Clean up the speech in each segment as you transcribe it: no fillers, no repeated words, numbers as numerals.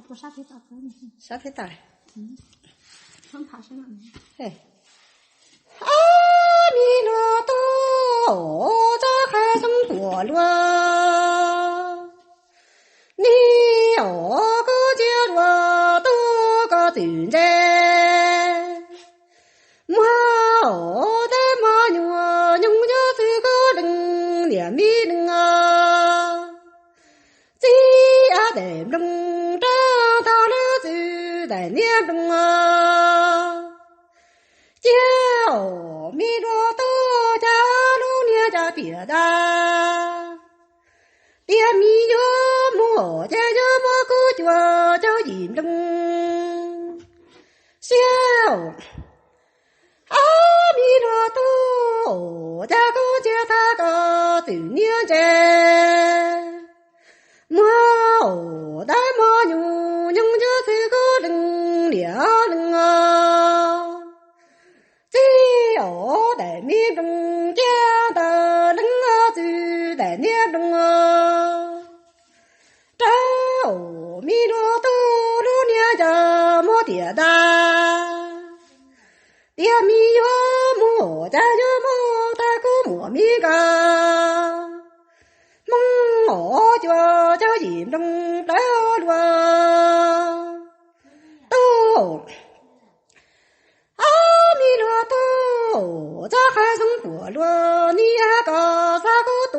多沙皮打开呢。沙皮打。很爬山了。嘿。阿弥陀佛，在海中陀罗，你我个杰罗多个尊者，我的妈哟，牛家这个人脸米人啊，这啊的人长大了就在脸中啊。叫弥陀多家路念家别的，点米哟莫家哟莫个脚叫引中，笑阿弥陀多家个家他个就念着，莫大莫牛牛家这个人了人啊。我在面中家的人啊，就在面中啊。找弥陀多路念着莫跌的，点米哟莫家哟莫大个莫米个，梦我叫引中来了，都。弥陀多，在海中陀罗，你呀个啥个多？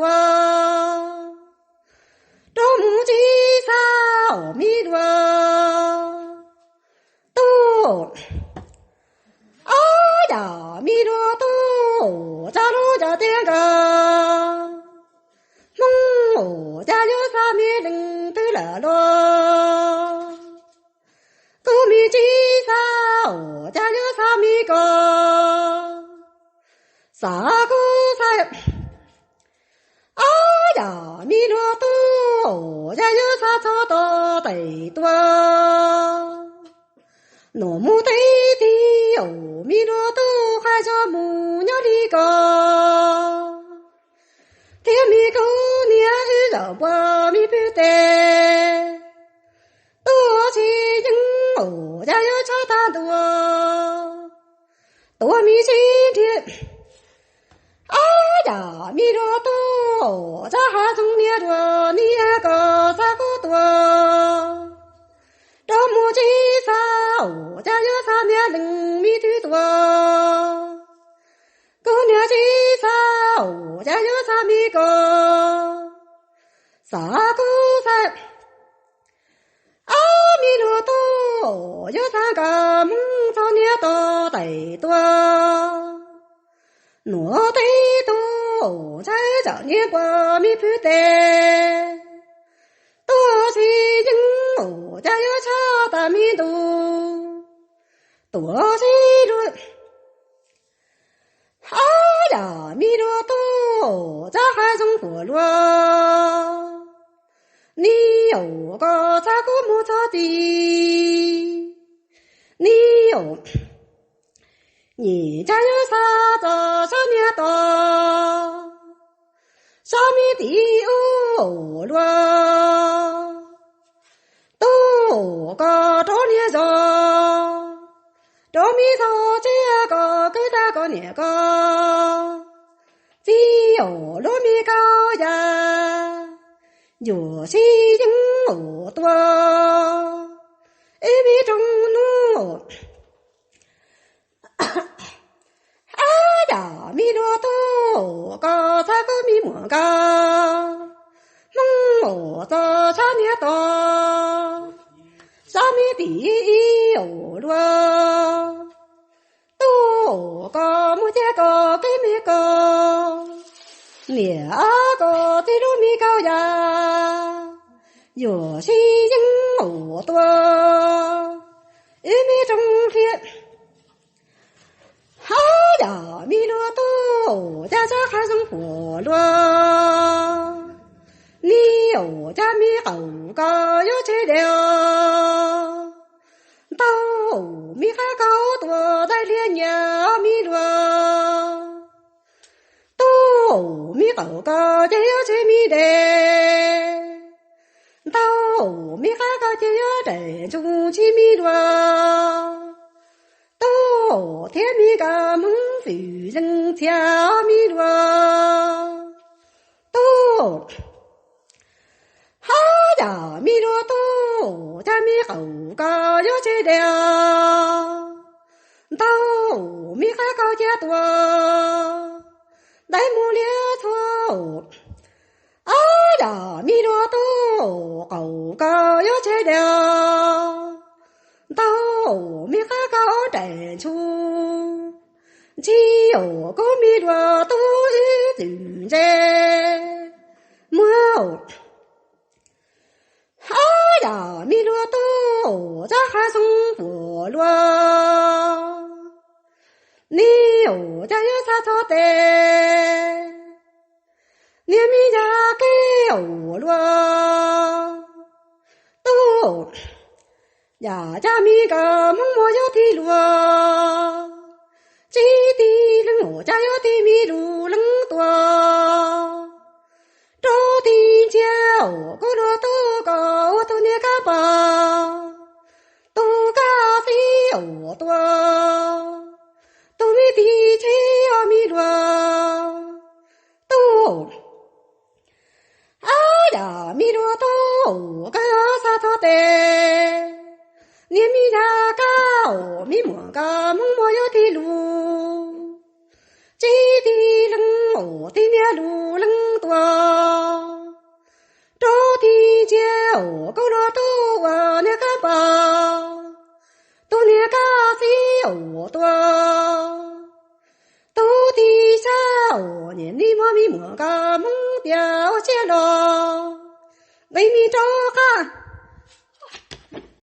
周母鸡啥阿弥陀多，哎呀弥陀多，在路家点个，梦我家有啥米人都来了。古米鸡啥，我家有啥米个？啥个啥？哎呀，弥陀多，我家有啥草多得多？罗木对的哦，弥陀多还叫木鸟的个？天米狗年日绕波米不得。多起因我家有超大多，多米今天，哎呀弥陀多，在海中念着你个啥个多，这母鸡啥我家有啥年人米最多，狗年鸡啥我家有啥米个，啥个啥？阿弥陀多，有三个梦中念多得多，我得多在这念过弥不得，多是因我家有超大弥多，多是论。哎呀，弥陀多，在海中陀罗。你有个咋个么咋的？你有，你家有啥子啥年多？啥米的哦罗？都个多年着，这米着这个给大个年个，只有罗米高呀。有些人我多，一米中路，哎呀，弥陀多，个咋个米莫个，梦我这啥年多，啥米地有罗，多个木家个给米个。两个这路米高呀，有些人我多，一米中天，哎呀，弥陀多，家家海中陀罗，你有家米后个有钱了，到米还高多在连呀弥陀。米高高就有钱米的，到米还高就有钱人住起弥陀，到天弥个蒙夫人家弥陀，到哈呀弥陀到家弥后个要去了，到弥哈高家多，来木了错。啊呀，弥陀多，高高要去了，到弥哈高真处，只有个弥陀多是人在莫。啊呀，弥陀多，这还送佛罗，你有家有啥错的？你们家给我了，都呀家米个梦我要的路，这地人我家有的米路人多，这地家我个罗多个我都那个吧，都个非我多，都没地钱要米路，都。啊呀，弥陀多，个萨陀得，你米呀个，米莫个蒙莫有的路，这地人我的面路。